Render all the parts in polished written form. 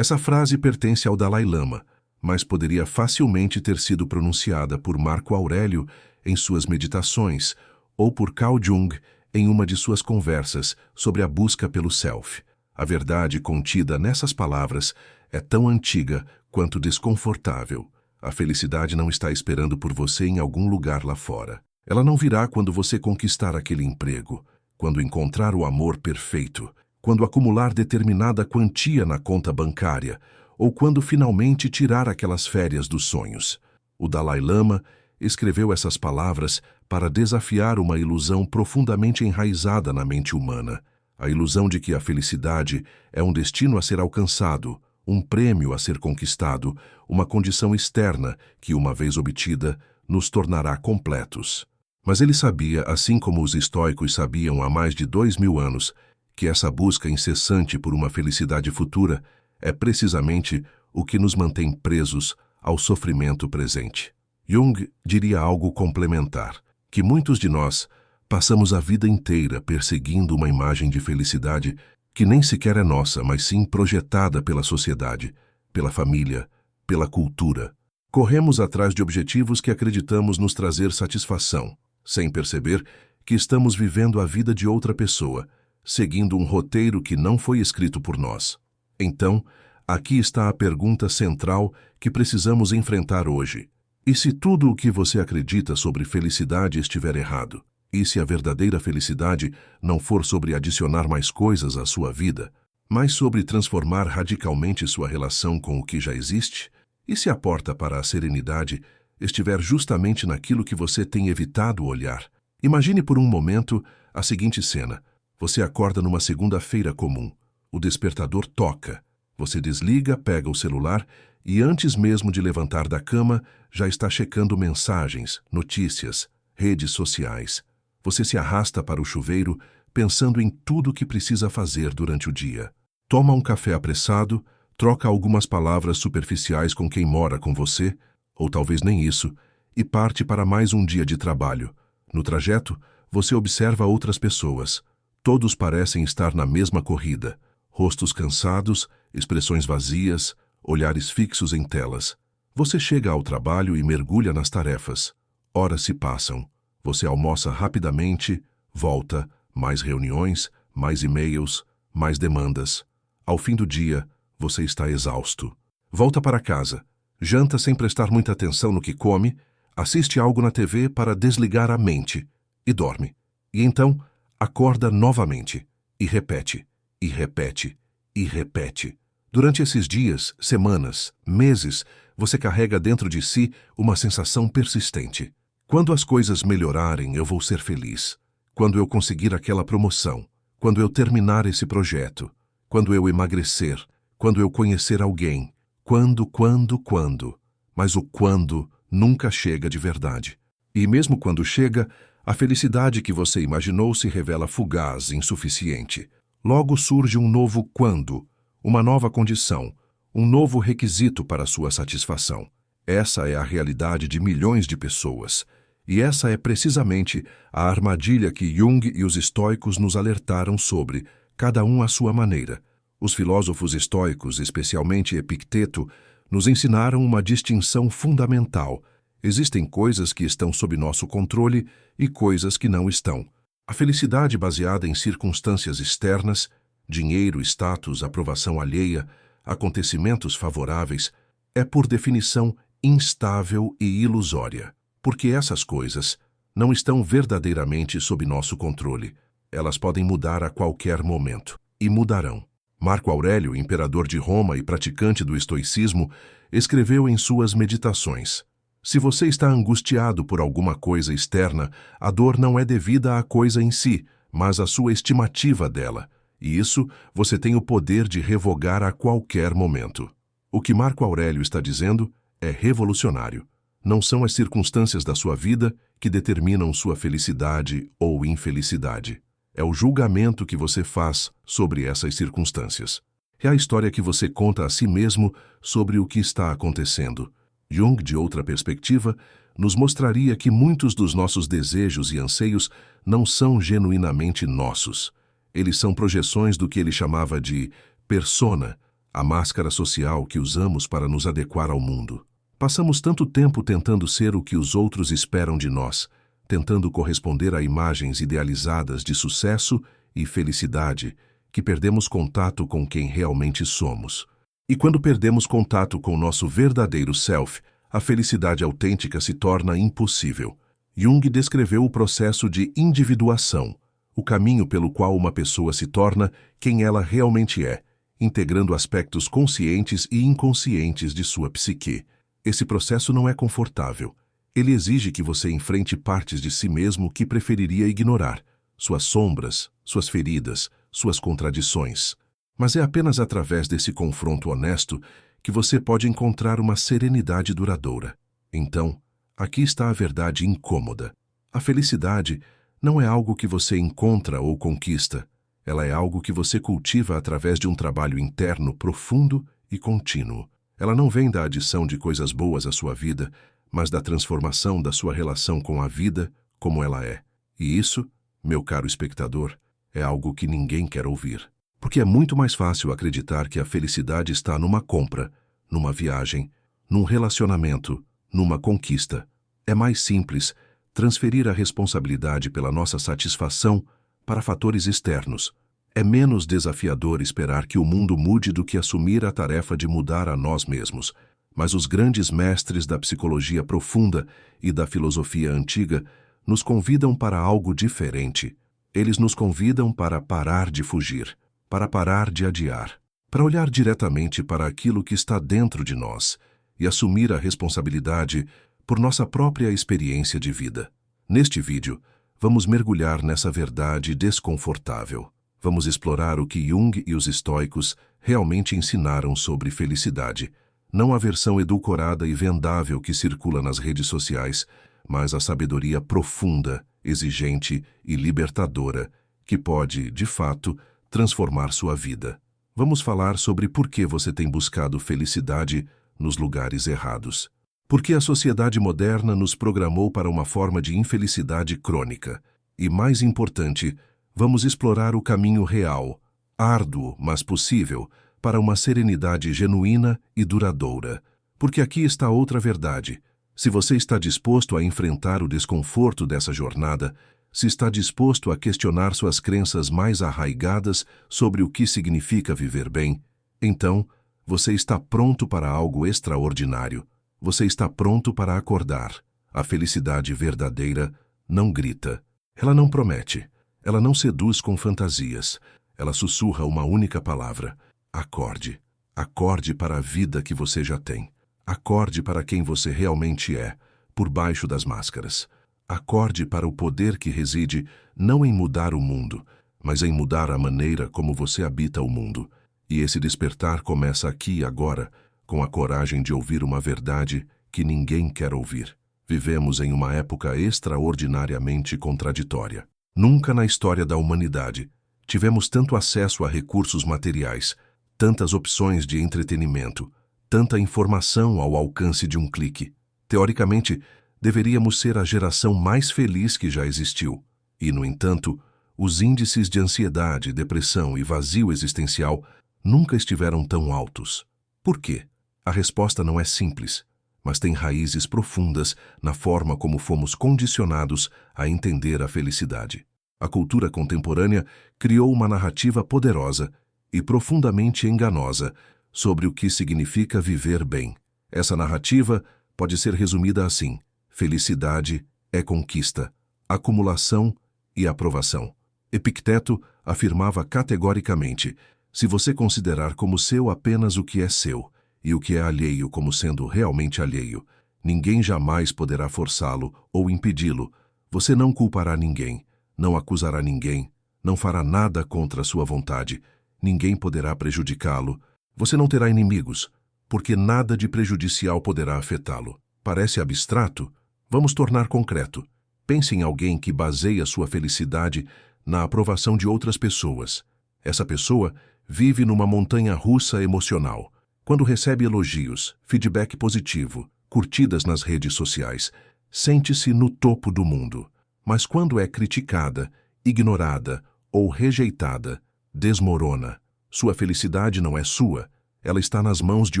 Essa frase pertence ao Dalai Lama, mas poderia facilmente ter sido pronunciada por Marco Aurélio em suas meditações ou por Carl Jung em uma de suas conversas sobre a busca pelo self. A verdade contida nessas palavras é tão antiga quanto desconfortável. A felicidade não está esperando por você em algum lugar lá fora. Ela não virá quando você conquistar aquele emprego, quando encontrar o amor perfeito, quando acumular determinada quantia na conta bancária, ou quando finalmente tirar aquelas férias dos sonhos. O Dalai Lama escreveu essas palavras para desafiar uma ilusão profundamente enraizada na mente humana, a ilusão de que a felicidade é um destino a ser alcançado, um prêmio a ser conquistado, uma condição externa que, uma vez obtida, nos tornará completos. Mas ele sabia, assim como os estoicos sabiam há mais de 2000 anos, que essa busca incessante por uma felicidade futura é precisamente o que nos mantém presos ao sofrimento presente. Jung diria algo complementar, que muitos de nós passamos a vida inteira perseguindo uma imagem de felicidade que nem sequer é nossa, mas sim projetada pela sociedade, pela família, pela cultura. Corremos atrás de objetivos que acreditamos nos trazer satisfação, sem perceber que estamos vivendo a vida de outra pessoa, seguindo um roteiro que não foi escrito por nós. Então, aqui está a pergunta central que precisamos enfrentar hoje. E se tudo o que você acredita sobre felicidade estiver errado? E se a verdadeira felicidade não for sobre adicionar mais coisas à sua vida, mas sobre transformar radicalmente sua relação com o que já existe? E se a porta para a serenidade estiver justamente naquilo que você tem evitado olhar? Imagine por um momento a seguinte cena. Você acorda numa segunda-feira comum. O despertador toca. Você desliga, pega o celular e, antes mesmo de levantar da cama, já está checando mensagens, notícias, redes sociais. Você se arrasta para o chuveiro, pensando em tudo o que precisa fazer durante o dia. Toma um café apressado, troca algumas palavras superficiais com quem mora com você, ou talvez nem isso, e parte para mais um dia de trabalho. No trajeto, você observa outras pessoas. Todos parecem estar na mesma corrida. Rostos cansados, expressões vazias, olhares fixos em telas. Você chega ao trabalho e mergulha nas tarefas. Horas se passam. Você almoça rapidamente, volta, mais reuniões, mais e-mails, mais demandas. Ao fim do dia, você está exausto. Volta para casa, janta sem prestar muita atenção no que come, assiste algo na TV para desligar a mente e dorme. E então, acorda novamente e repete, e repete, e repete. Durante esses dias, semanas, meses, você carrega dentro de si uma sensação persistente. Quando as coisas melhorarem, eu vou ser feliz. Quando eu conseguir aquela promoção, quando eu terminar esse projeto, quando eu emagrecer, quando eu conhecer alguém. Quando. Mas o quando nunca chega de verdade. E mesmo quando chega, a felicidade que você imaginou se revela fugaz, insuficiente. Logo surge um novo quando, uma nova condição, um novo requisito para sua satisfação. Essa é a realidade de milhões de pessoas. E essa é precisamente a armadilha que Jung e os estoicos nos alertaram sobre, cada um à sua maneira. Os filósofos estoicos, especialmente Epicteto, nos ensinaram uma distinção fundamental. Existem coisas que estão sob nosso controle e coisas que não estão. A felicidade baseada em circunstâncias externas, dinheiro, status, aprovação alheia, acontecimentos favoráveis, é por definição instável e ilusória, porque essas coisas não estão verdadeiramente sob nosso controle. Elas podem mudar a qualquer momento, e mudarão. Marco Aurélio, imperador de Roma e praticante do estoicismo, escreveu em suas meditações: se você está angustiado por alguma coisa externa, a dor não é devida à coisa em si, mas à sua estimativa dela, e isso você tem o poder de revogar a qualquer momento. O que Marco Aurélio está dizendo é revolucionário. Não são as circunstâncias da sua vida que determinam sua felicidade ou infelicidade. É o julgamento que você faz sobre essas circunstâncias. É a história que você conta a si mesmo sobre o que está acontecendo. Jung, de outra perspectiva, nos mostraria que muitos dos nossos desejos e anseios não são genuinamente nossos. Eles são projeções do que ele chamava de persona, a máscara social que usamos para nos adequar ao mundo. Passamos tanto tempo tentando ser o que os outros esperam de nós, tentando corresponder a imagens idealizadas de sucesso e felicidade, que perdemos contato com quem realmente somos. E quando perdemos contato com o nosso verdadeiro self, a felicidade autêntica se torna impossível. Jung descreveu o processo de individuação, o caminho pelo qual uma pessoa se torna quem ela realmente é, integrando aspectos conscientes e inconscientes de sua psique. Esse processo não é confortável. Ele exige que você enfrente partes de si mesmo que preferiria ignorar, suas sombras, suas feridas, suas contradições. Mas é apenas através desse confronto honesto que você pode encontrar uma serenidade duradoura. Então, aqui está a verdade incômoda. A felicidade não é algo que você encontra ou conquista. Ela é algo que você cultiva através de um trabalho interno profundo e contínuo. Ela não vem da adição de coisas boas à sua vida, mas da transformação da sua relação com a vida como ela é. E isso, meu caro espectador, é algo que ninguém quer ouvir. Porque é muito mais fácil acreditar que a felicidade está numa compra, numa viagem, num relacionamento, numa conquista. É mais simples transferir a responsabilidade pela nossa satisfação para fatores externos. É menos desafiador esperar que o mundo mude do que assumir a tarefa de mudar a nós mesmos. Mas os grandes mestres da psicologia profunda e da filosofia antiga nos convidam para algo diferente. Eles nos convidam para parar de fugir, para parar de adiar, para olhar diretamente para aquilo que está dentro de nós e assumir a responsabilidade por nossa própria experiência de vida. Neste vídeo, vamos mergulhar nessa verdade desconfortável. Vamos explorar o que Jung e os estoicos realmente ensinaram sobre felicidade, não a versão edulcorada e vendável que circula nas redes sociais, mas a sabedoria profunda, exigente e libertadora que pode, de fato, transformar sua vida. Vamos falar sobre por que você tem buscado felicidade nos lugares errados. Por que a sociedade moderna nos programou para uma forma de infelicidade crônica. E, mais importante, vamos explorar o caminho real, árduo, mas possível, para uma serenidade genuína e duradoura. Porque aqui está outra verdade. Se você está disposto a enfrentar o desconforto dessa jornada, se está disposto a questionar suas crenças mais arraigadas sobre o que significa viver bem, então você está pronto para algo extraordinário. Você está pronto para acordar. A felicidade verdadeira não grita. Ela não promete. Ela não seduz com fantasias. Ela sussurra uma única palavra. Acorde. Acorde para a vida que você já tem. Acorde para quem você realmente é, por baixo das máscaras. Acorde para o poder que reside não em mudar o mundo, mas em mudar a maneira como você habita o mundo. E esse despertar começa aqui e agora, com a coragem de ouvir uma verdade que ninguém quer ouvir. Vivemos em uma época extraordinariamente contraditória. Nunca na história da humanidade tivemos tanto acesso a recursos materiais, tantas opções de entretenimento, tanta informação ao alcance de um clique. Teoricamente, deveríamos ser a geração mais feliz que já existiu. E, no entanto, os índices de ansiedade, depressão e vazio existencial nunca estiveram tão altos. Por quê? A resposta não é simples, mas tem raízes profundas na forma como fomos condicionados a entender a felicidade. A cultura contemporânea criou uma narrativa poderosa e profundamente enganosa sobre o que significa viver bem. Essa narrativa pode ser resumida assim: felicidade é conquista, acumulação e aprovação. Epicteto afirmava categoricamente: se você considerar como seu apenas o que é seu, e o que é alheio como sendo realmente alheio, ninguém jamais poderá forçá-lo ou impedi-lo. Você não culpará ninguém, não acusará ninguém, não fará nada contra a sua vontade, ninguém poderá prejudicá-lo. Você não terá inimigos, porque nada de prejudicial poderá afetá-lo. Parece abstrato? Vamos tornar concreto. Pense em alguém que baseia sua felicidade na aprovação de outras pessoas. Essa pessoa vive numa montanha-russa emocional. Quando recebe elogios, feedback positivo, curtidas nas redes sociais, sente-se no topo do mundo. Mas quando é criticada, ignorada ou rejeitada, desmorona. Sua felicidade não é sua, Ela está nas mãos de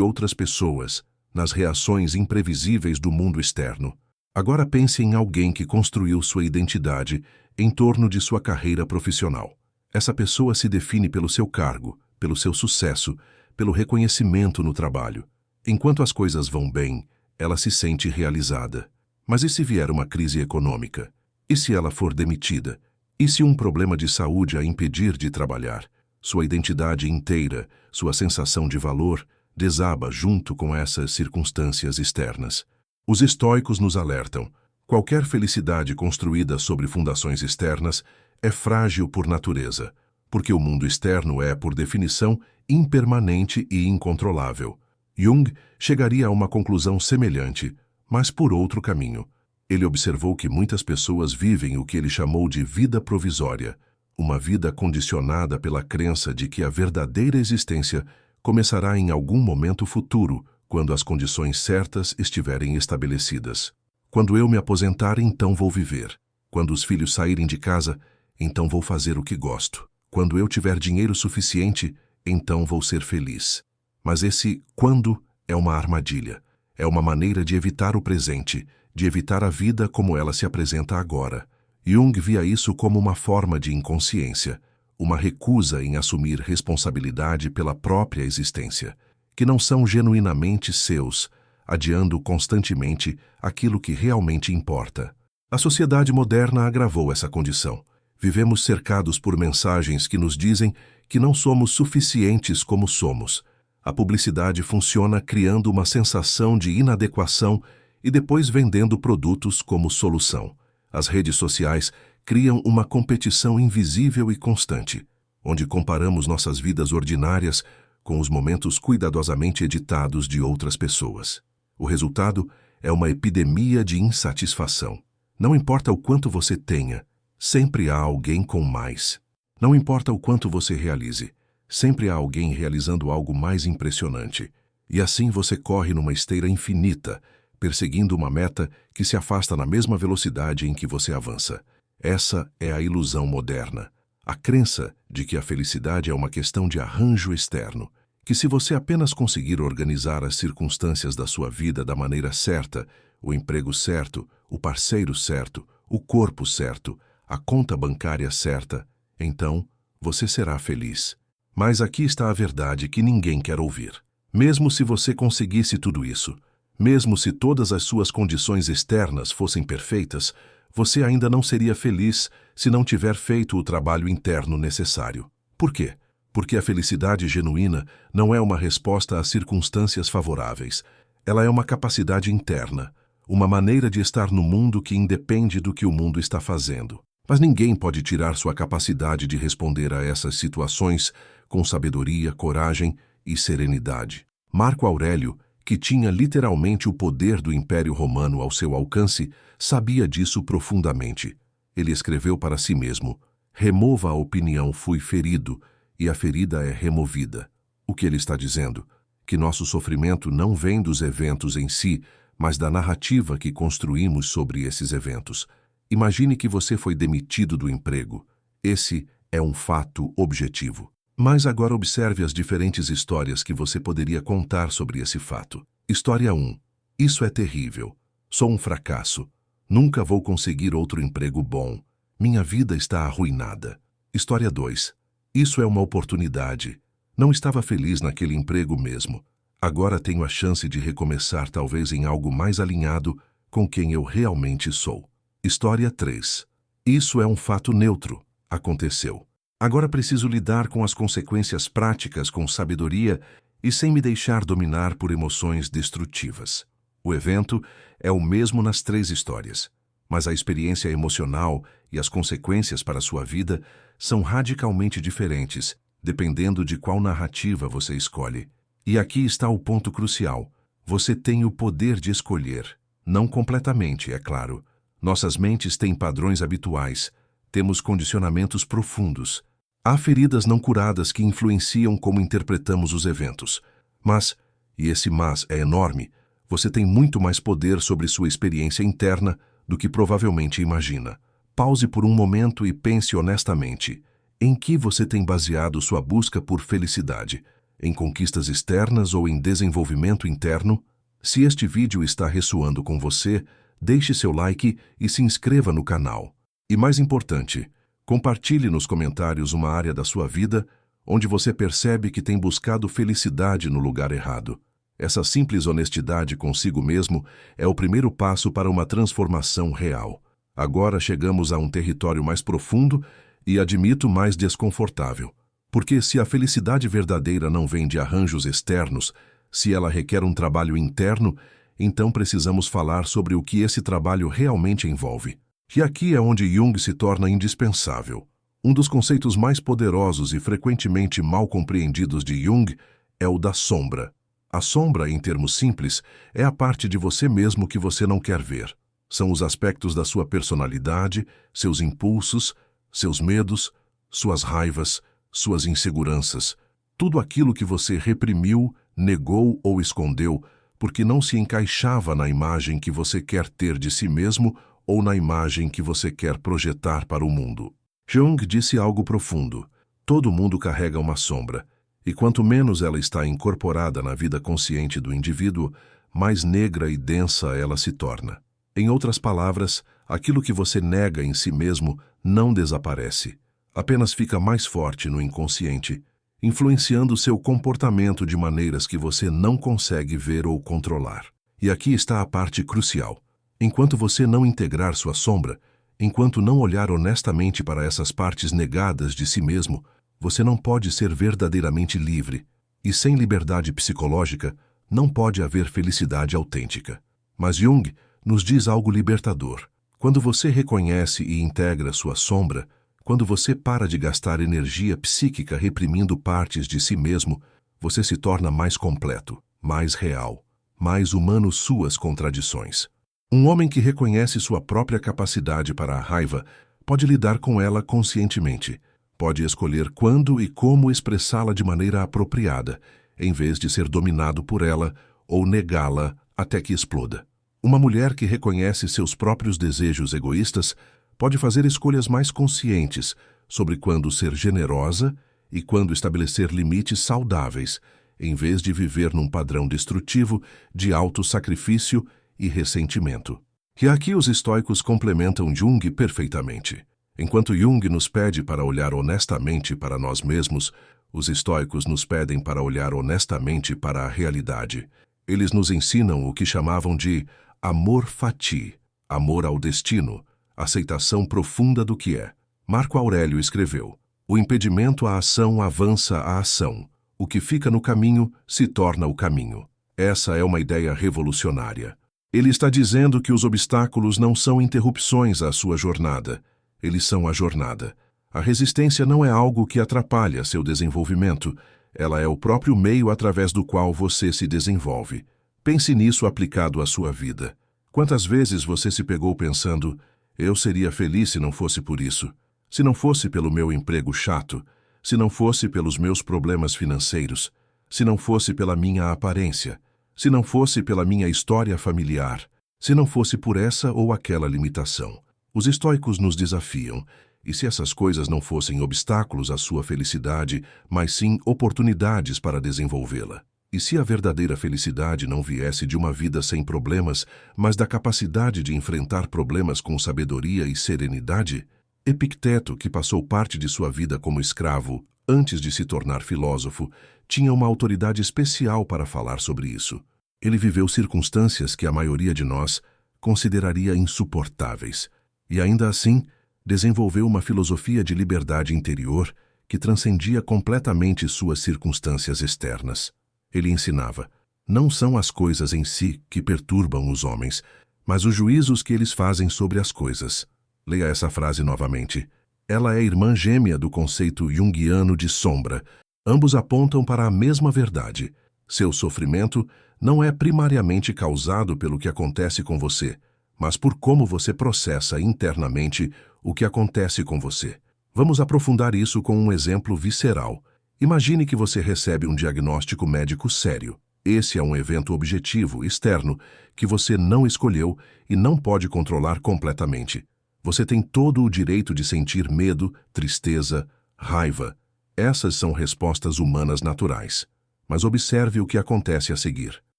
outras pessoas, nas reações imprevisíveis do mundo externo. Agora pense em alguém que construiu sua identidade em torno de sua carreira profissional. Essa pessoa se define pelo seu cargo, pelo seu sucesso, pelo reconhecimento no trabalho. Enquanto as coisas vão bem, ela se sente realizada. Mas e se vier uma crise econômica? E se ela for demitida? E se um problema de saúde a impedir de trabalhar? Sua identidade inteira, sua sensação de valor, desaba junto com essas circunstâncias externas. Os estoicos nos alertam: qualquer felicidade construída sobre fundações externas é frágil por natureza, porque o mundo externo é, por definição, impermanente e incontrolável. Jung chegaria a uma conclusão semelhante, mas por outro caminho. Ele observou que muitas pessoas vivem o que ele chamou de vida provisória, uma vida condicionada pela crença de que a verdadeira existência começará em algum momento futuro, quando as condições certas estiverem estabelecidas. Quando eu me aposentar, então vou viver. Quando os filhos saírem de casa, então vou fazer o que gosto. Quando eu tiver dinheiro suficiente, então vou ser feliz. Mas esse quando é uma armadilha. É uma maneira de evitar o presente, de evitar a vida como ela se apresenta agora. Jung via isso como uma forma de inconsciência, uma recusa em assumir responsabilidade pela própria existência, que não são genuinamente seus, adiando constantemente aquilo que realmente importa. A sociedade moderna agravou essa condição. Vivemos cercados por mensagens que nos dizem que não somos suficientes como somos. A publicidade funciona criando uma sensação de inadequação e depois vendendo produtos como solução. As redes sociais criam uma competição invisível e constante, onde comparamos nossas vidas ordinárias com os momentos cuidadosamente editados de outras pessoas. O resultado é uma epidemia de insatisfação. Não importa o quanto você tenha, sempre há alguém com mais. Não importa o quanto você realize, sempre há alguém realizando algo mais impressionante. E assim você corre numa esteira infinita, perseguindo uma meta que se afasta na mesma velocidade em que você avança. Essa é a ilusão moderna. A crença de que a felicidade é uma questão de arranjo externo, que se você apenas conseguir organizar as circunstâncias da sua vida da maneira certa, o emprego certo, o parceiro certo, o corpo certo, a conta bancária certa, então você será feliz. Mas aqui está a verdade que ninguém quer ouvir. Mesmo se você conseguisse tudo isso, mesmo se todas as suas condições externas fossem perfeitas, você ainda não seria feliz se não tiver feito o trabalho interno necessário. Por quê? Porque a felicidade genuína não é uma resposta às circunstâncias favoráveis. Ela é uma capacidade interna, uma maneira de estar no mundo que independe do que o mundo está fazendo. Mas ninguém pode tirar sua capacidade de responder a essas situações com sabedoria, coragem e serenidade. Marco Aurélio, que tinha literalmente o poder do Império Romano ao seu alcance, sabia disso profundamente. Ele escreveu para si mesmo: remova a opinião, fui ferido, e a ferida é removida. O que ele está dizendo? Que nosso sofrimento não vem dos eventos em si, mas da narrativa que construímos sobre esses eventos. Imagine que você foi demitido do emprego. Esse é um fato objetivo. Mas agora observe as diferentes histórias que você poderia contar sobre esse fato. História 1. Isso é terrível. Sou um fracasso. Nunca vou conseguir outro emprego bom. Minha vida está arruinada. História 2. Isso é uma oportunidade. Não estava feliz naquele emprego mesmo. Agora tenho a chance de recomeçar, talvez em algo mais alinhado com quem eu realmente sou. História 3. Isso é um fato neutro. Aconteceu. Agora preciso lidar com as consequências práticas com sabedoria e sem me deixar dominar por emoções destrutivas. O evento é o mesmo nas 3 histórias, mas a experiência emocional e as consequências para a sua vida são radicalmente diferentes, dependendo de qual narrativa você escolhe. E aqui está o ponto crucial. Você tem o poder de escolher. Não completamente, é claro. Nossas mentes têm padrões habituais. Temos condicionamentos profundos. Há feridas não curadas que influenciam como interpretamos os eventos. Mas, e esse mas é enorme, você tem muito mais poder sobre sua experiência interna do que provavelmente imagina. Pause por um momento e pense honestamente. Em que você tem baseado sua busca por felicidade? em conquistas externas ou em desenvolvimento interno? Se este vídeo está ressoando com você, deixe seu like e se inscreva no canal. E mais importante, compartilhe nos comentários uma área da sua vida onde você percebe que tem buscado felicidade no lugar errado. Essa simples honestidade consigo mesmo é o primeiro passo para uma transformação real. Agora chegamos a um território mais profundo e, admito, mais desconfortável. Porque se a felicidade verdadeira não vem de arranjos externos, se ela requer um trabalho interno, então precisamos falar sobre o que esse trabalho realmente envolve. E aqui é onde Jung se torna indispensável. Um dos conceitos mais poderosos e frequentemente mal compreendidos de Jung é o da sombra. A sombra, em termos simples, é a parte de você mesmo que você não quer ver. São os aspectos da sua personalidade, seus impulsos, seus medos, suas raivas, suas inseguranças, tudo aquilo que você reprimiu, negou ou escondeu porque não se encaixava na imagem que você quer ter de si mesmo ou na imagem que você quer projetar para o mundo. Jung disse algo profundo. Todo mundo carrega uma sombra, e quanto menos ela está incorporada na vida consciente do indivíduo, mais negra e densa ela se torna. Em outras palavras, aquilo que você nega em si mesmo não desaparece. Apenas fica mais forte no inconsciente, influenciando seu comportamento de maneiras que você não consegue ver ou controlar. E aqui está a parte crucial. Enquanto você não integrar sua sombra, enquanto não olhar honestamente para essas partes negadas de si mesmo, você não pode ser verdadeiramente livre. E sem liberdade psicológica, não pode haver felicidade autêntica. Mas Jung nos diz algo libertador. Quando você reconhece e integra sua sombra, quando você para de gastar energia psíquica reprimindo partes de si mesmo, você se torna mais completo, mais real, mais humano suas contradições. Um homem que reconhece sua própria capacidade para a raiva pode lidar com ela conscientemente, pode escolher quando e como expressá-la de maneira apropriada, em vez de ser dominado por ela ou negá-la até que exploda. Uma mulher que reconhece seus próprios desejos egoístas pode fazer escolhas mais conscientes sobre quando ser generosa e quando estabelecer limites saudáveis, em vez de viver num padrão destrutivo de autossacrifício e ressentimento. E aqui os estoicos complementam Jung perfeitamente. Enquanto Jung nos pede para olhar honestamente para nós mesmos, os estoicos nos pedem para olhar honestamente para a realidade. Eles nos ensinam o que chamavam de amor fati, amor ao destino, aceitação profunda do que é. Marco Aurélio escreveu: o impedimento à ação avança a ação. O que fica no caminho se torna o caminho. Essa é uma ideia revolucionária. Ele está dizendo que os obstáculos não são interrupções à sua jornada. Eles são a jornada. A resistência não é algo que atrapalha seu desenvolvimento. Ela é o próprio meio através do qual você se desenvolve. Pense nisso aplicado à sua vida. Quantas vezes você se pegou pensando: eu seria feliz se não fosse por isso, se não fosse pelo meu emprego chato, se não fosse pelos meus problemas financeiros, se não fosse pela minha aparência, se não fosse pela minha história familiar, se não fosse por essa ou aquela limitação. Os estoicos nos desafiam, e se essas coisas não fossem obstáculos à sua felicidade, mas sim oportunidades para desenvolvê-la? E se a verdadeira felicidade não viesse de uma vida sem problemas, mas da capacidade de enfrentar problemas com sabedoria e serenidade? Epicteto, que passou parte de sua vida como escravo, antes de se tornar filósofo, tinha uma autoridade especial para falar sobre isso. Ele viveu circunstâncias que a maioria de nós consideraria insuportáveis, e ainda assim desenvolveu uma filosofia de liberdade interior que transcendia completamente suas circunstâncias externas. Ele ensinava: não são as coisas em si que perturbam os homens, mas os juízos que eles fazem sobre as coisas. Leia essa frase novamente. Ela é irmã gêmea do conceito junguiano de sombra. Ambos apontam para a mesma verdade. Seu sofrimento não é primariamente causado pelo que acontece com você, mas por como você processa internamente o que acontece com você. Vamos aprofundar isso com um exemplo visceral. Imagine que você recebe um diagnóstico médico sério. Esse é um evento objetivo, externo, que você não escolheu e não pode controlar completamente. Você tem todo o direito de sentir medo, tristeza, raiva. Essas são respostas humanas naturais. Mas observe o que acontece a seguir.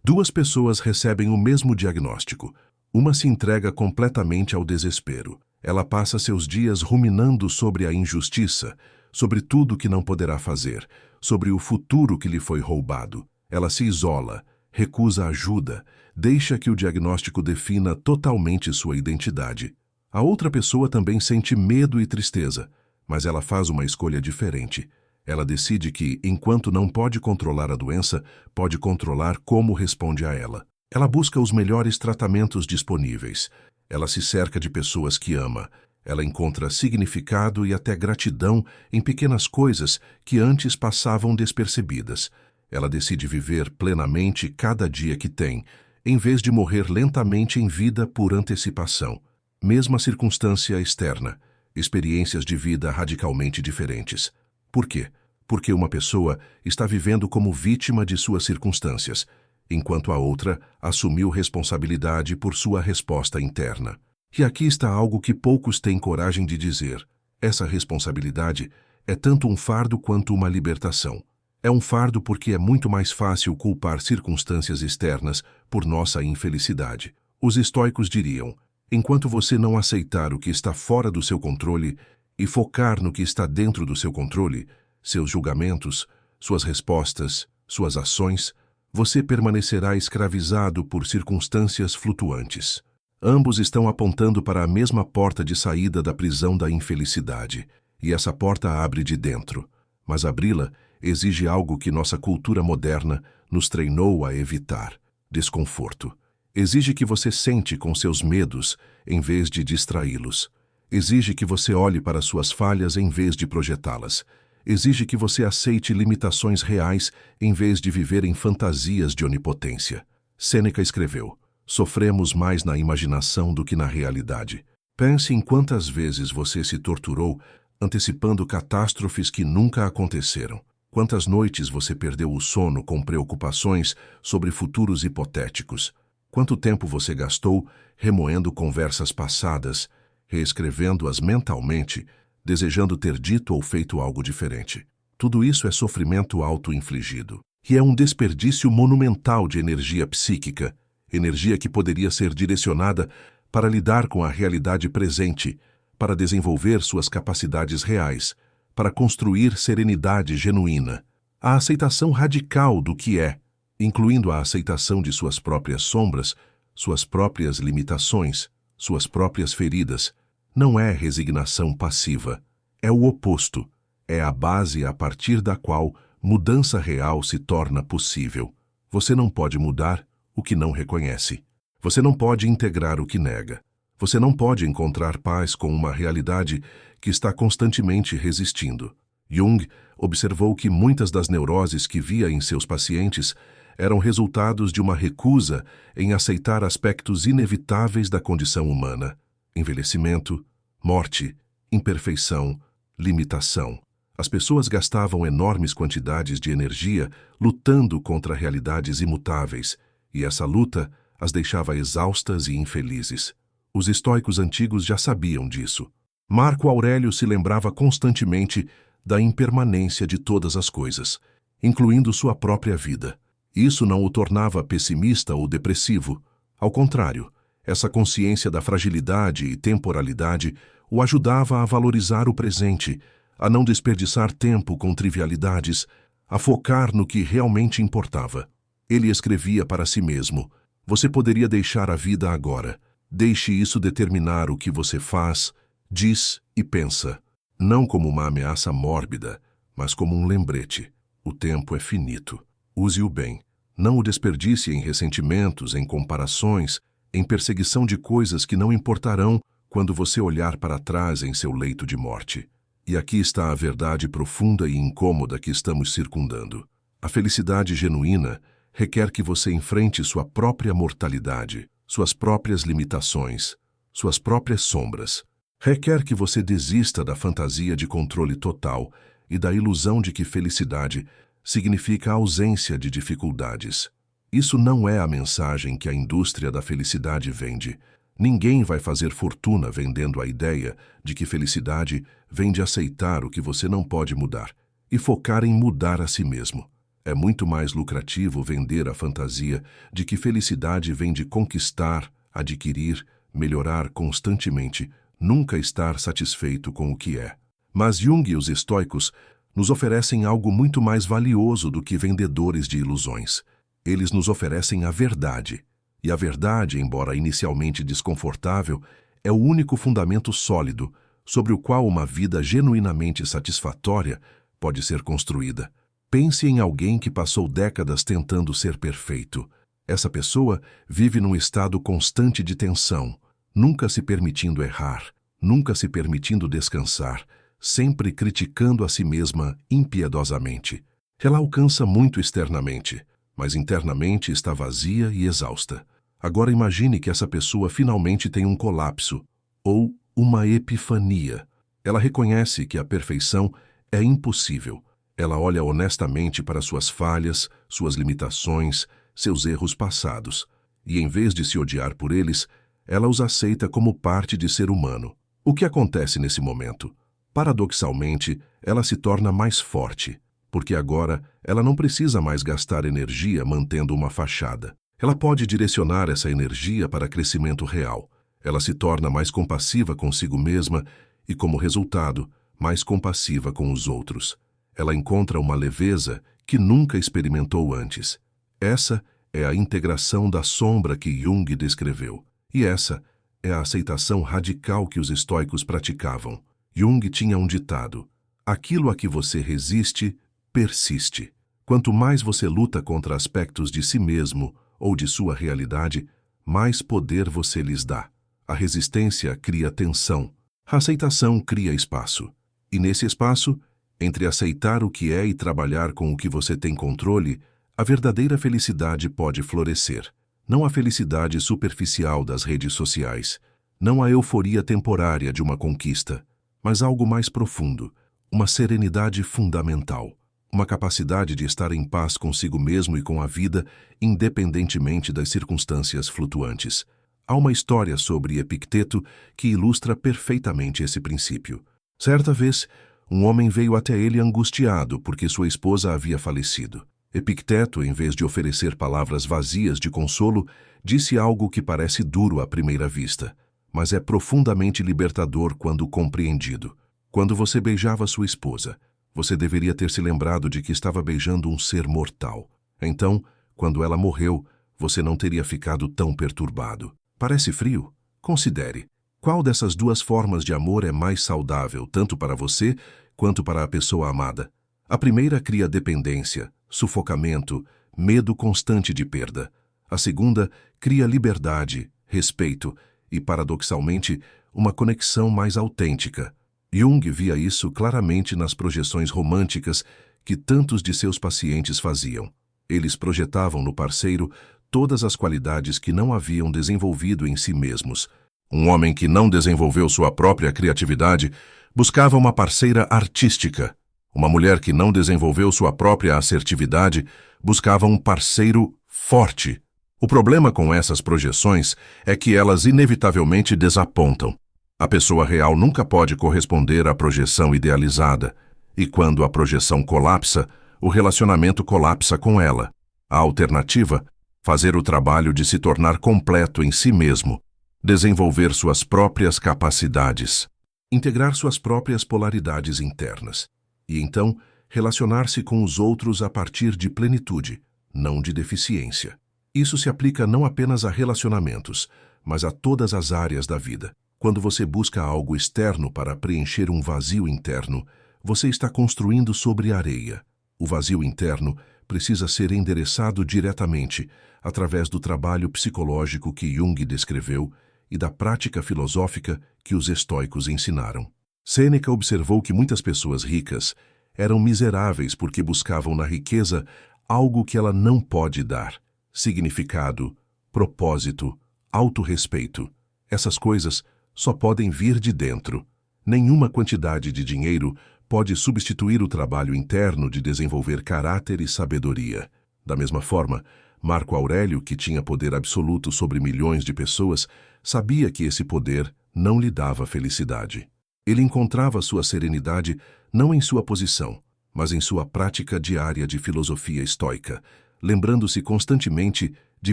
Duas pessoas recebem o mesmo diagnóstico. Uma se entrega completamente ao desespero. Ela passa seus dias ruminando sobre a injustiça, sobre tudo que não poderá fazer, sobre o futuro que lhe foi roubado. Ela se isola, recusa ajuda, deixa que o diagnóstico defina totalmente sua identidade. A outra pessoa também sente medo e tristeza, mas ela faz uma escolha diferente. Ela decide que, enquanto não pode controlar a doença, pode controlar como responde a ela. Ela busca os melhores tratamentos disponíveis. Ela se cerca de pessoas que ama. Ela encontra significado e até gratidão em pequenas coisas que antes passavam despercebidas. Ela decide viver plenamente cada dia que tem, em vez de morrer lentamente em vida por antecipação. Mesma circunstância externa, experiências de vida radicalmente diferentes. Por quê? Porque uma pessoa está vivendo como vítima de suas circunstâncias, enquanto a outra assumiu responsabilidade por sua resposta interna. E aqui está algo que poucos têm coragem de dizer. Essa responsabilidade é tanto um fardo quanto uma libertação. É um fardo porque é muito mais fácil culpar circunstâncias externas por nossa infelicidade. Os estoicos diriam: enquanto você não aceitar o que está fora do seu controle e focar no que está dentro do seu controle, seus julgamentos, suas respostas, suas ações, você permanecerá escravizado por circunstâncias flutuantes. Ambos estão apontando para a mesma porta de saída da prisão da infelicidade, e essa porta abre de dentro. Mas abri-la exige algo que nossa cultura moderna nos treinou a evitar: desconforto. Exige que você sente com seus medos em vez de distraí-los. Exige que você olhe para suas falhas em vez de projetá-las. Exige que você aceite limitações reais em vez de viver em fantasias de onipotência. Sêneca escreveu: sofremos mais na imaginação do que na realidade. Pense em quantas vezes você se torturou antecipando catástrofes que nunca aconteceram. Quantas noites você perdeu o sono com preocupações sobre futuros hipotéticos. Quanto tempo você gastou remoendo conversas passadas, reescrevendo-as mentalmente, desejando ter dito ou feito algo diferente. Tudo isso é sofrimento auto-infligido. E é um desperdício monumental de energia psíquica, energia que poderia ser direcionada para lidar com a realidade presente, para desenvolver suas capacidades reais, para construir serenidade genuína. A aceitação radical do que é, incluindo a aceitação de suas próprias sombras, suas próprias limitações, suas próprias feridas, não é resignação passiva. É o oposto. É a base a partir da qual mudança real se torna possível. Você não pode mudar o que não reconhece. Você não pode integrar o que nega. Você não pode encontrar paz com uma realidade que está constantemente resistindo. Jung observou que muitas das neuroses que via em seus pacientes eram resultados de uma recusa em aceitar aspectos inevitáveis da condição humana: envelhecimento, morte, imperfeição, limitação. As pessoas gastavam enormes quantidades de energia lutando contra realidades imutáveis, e essa luta as deixava exaustas e infelizes. Os estoicos antigos já sabiam disso. Marco Aurélio se lembrava constantemente da impermanência de todas as coisas, incluindo sua própria vida. Isso não o tornava pessimista ou depressivo. Ao contrário, essa consciência da fragilidade e temporalidade o ajudava a valorizar o presente, a não desperdiçar tempo com trivialidades, a focar no que realmente importava. Ele escrevia para si mesmo: você poderia deixar a vida agora. Deixe isso determinar o que você faz, diz e pensa. Não como uma ameaça mórbida, mas como um lembrete. O tempo é finito. Use-o bem. Não o desperdice em ressentimentos, em comparações, em perseguição de coisas que não importarão quando você olhar para trás em seu leito de morte. E aqui está a verdade profunda e incômoda que estamos circundando. A felicidade genuína requer que você enfrente sua própria mortalidade, suas próprias limitações, suas próprias sombras. Requer que você desista da fantasia de controle total e da ilusão de que felicidade significa ausência de dificuldades. Isso não é a mensagem que a indústria da felicidade vende. Ninguém vai fazer fortuna vendendo a ideia de que felicidade vem de aceitar o que você não pode mudar e focar em mudar a si mesmo. É muito mais lucrativo vender a fantasia de que felicidade vem de conquistar, adquirir, melhorar constantemente, nunca estar satisfeito com o que é. Mas Jung e os estoicos nos oferecem algo muito mais valioso do que vendedores de ilusões. Eles nos oferecem a verdade. E a verdade, embora inicialmente desconfortável, é o único fundamento sólido sobre o qual uma vida genuinamente satisfatória pode ser construída. Pense em alguém que passou décadas tentando ser perfeito. Essa pessoa vive num estado constante de tensão, nunca se permitindo errar, nunca se permitindo descansar, sempre criticando a si mesma impiedosamente. Ela alcança muito externamente, mas internamente está vazia e exausta. Agora imagine que essa pessoa finalmente tem um colapso, ou uma epifania. Ela reconhece que a perfeição é impossível. Ela olha honestamente para suas falhas, suas limitações, seus erros passados, e em vez de se odiar por eles, ela os aceita como parte de ser humano. O que acontece nesse momento? Paradoxalmente, ela se torna mais forte, porque agora ela não precisa mais gastar energia mantendo uma fachada. Ela pode direcionar essa energia para crescimento real. Ela se torna mais compassiva consigo mesma e, como resultado, mais compassiva com os outros. Ela encontra uma leveza que nunca experimentou antes. Essa é a integração da sombra que Jung descreveu. E essa é a aceitação radical que os estoicos praticavam. Jung tinha um ditado: aquilo a que você resiste, persiste. Quanto mais você luta contra aspectos de si mesmo ou de sua realidade, mais poder você lhes dá. A resistência cria tensão. A aceitação cria espaço. E nesse espaço, entre aceitar o que é e trabalhar com o que você tem controle, a verdadeira felicidade pode florescer. Não a felicidade superficial das redes sociais, não a euforia temporária de uma conquista, mas algo mais profundo, uma serenidade fundamental, uma capacidade de estar em paz consigo mesmo e com a vida, independentemente das circunstâncias flutuantes. Há uma história sobre Epicteto que ilustra perfeitamente esse princípio. Certa vez, um homem veio até ele angustiado porque sua esposa havia falecido. Epicteto, em vez de oferecer palavras vazias de consolo, disse algo que parece duro à primeira vista, mas é profundamente libertador quando compreendido. Quando você beijava sua esposa, você deveria ter se lembrado de que estava beijando um ser mortal. Então, quando ela morreu, você não teria ficado tão perturbado. Parece frio? Considere. Qual dessas duas formas de amor é mais saudável, tanto para você quanto para a pessoa amada? A primeira cria dependência, sufocamento, medo constante de perda. A segunda cria liberdade, respeito e, paradoxalmente, uma conexão mais autêntica. Jung via isso claramente nas projeções românticas que tantos de seus pacientes faziam. Eles projetavam no parceiro todas as qualidades que não haviam desenvolvido em si mesmos. Um homem que não desenvolveu sua própria criatividade buscava uma parceira artística. Uma mulher que não desenvolveu sua própria assertividade buscava um parceiro forte. O problema com essas projeções é que elas inevitavelmente desapontam. A pessoa real nunca pode corresponder à projeção idealizada, e quando a projeção colapsa, o relacionamento colapsa com ela. A alternativa? Fazer o trabalho de se tornar completo em si mesmo, desenvolver suas próprias capacidades, integrar suas próprias polaridades internas, e então relacionar-se com os outros a partir de plenitude, não de deficiência. Isso se aplica não apenas a relacionamentos, mas a todas as áreas da vida. Quando você busca algo externo para preencher um vazio interno, você está construindo sobre areia. O vazio interno precisa ser endereçado diretamente, através do trabalho psicológico que Jung descreveu e da prática filosófica que os estoicos ensinaram. Sêneca observou que muitas pessoas ricas eram miseráveis porque buscavam na riqueza algo que ela não pode dar: significado, propósito, autorrespeito. Essas coisas só podem vir de dentro. Nenhuma quantidade de dinheiro pode substituir o trabalho interno de desenvolver caráter e sabedoria. Da mesma forma, Marco Aurélio, que tinha poder absoluto sobre milhões de pessoas, sabia que esse poder não lhe dava felicidade. Ele encontrava sua serenidade não em sua posição, mas em sua prática diária de filosofia estoica, lembrando-se constantemente de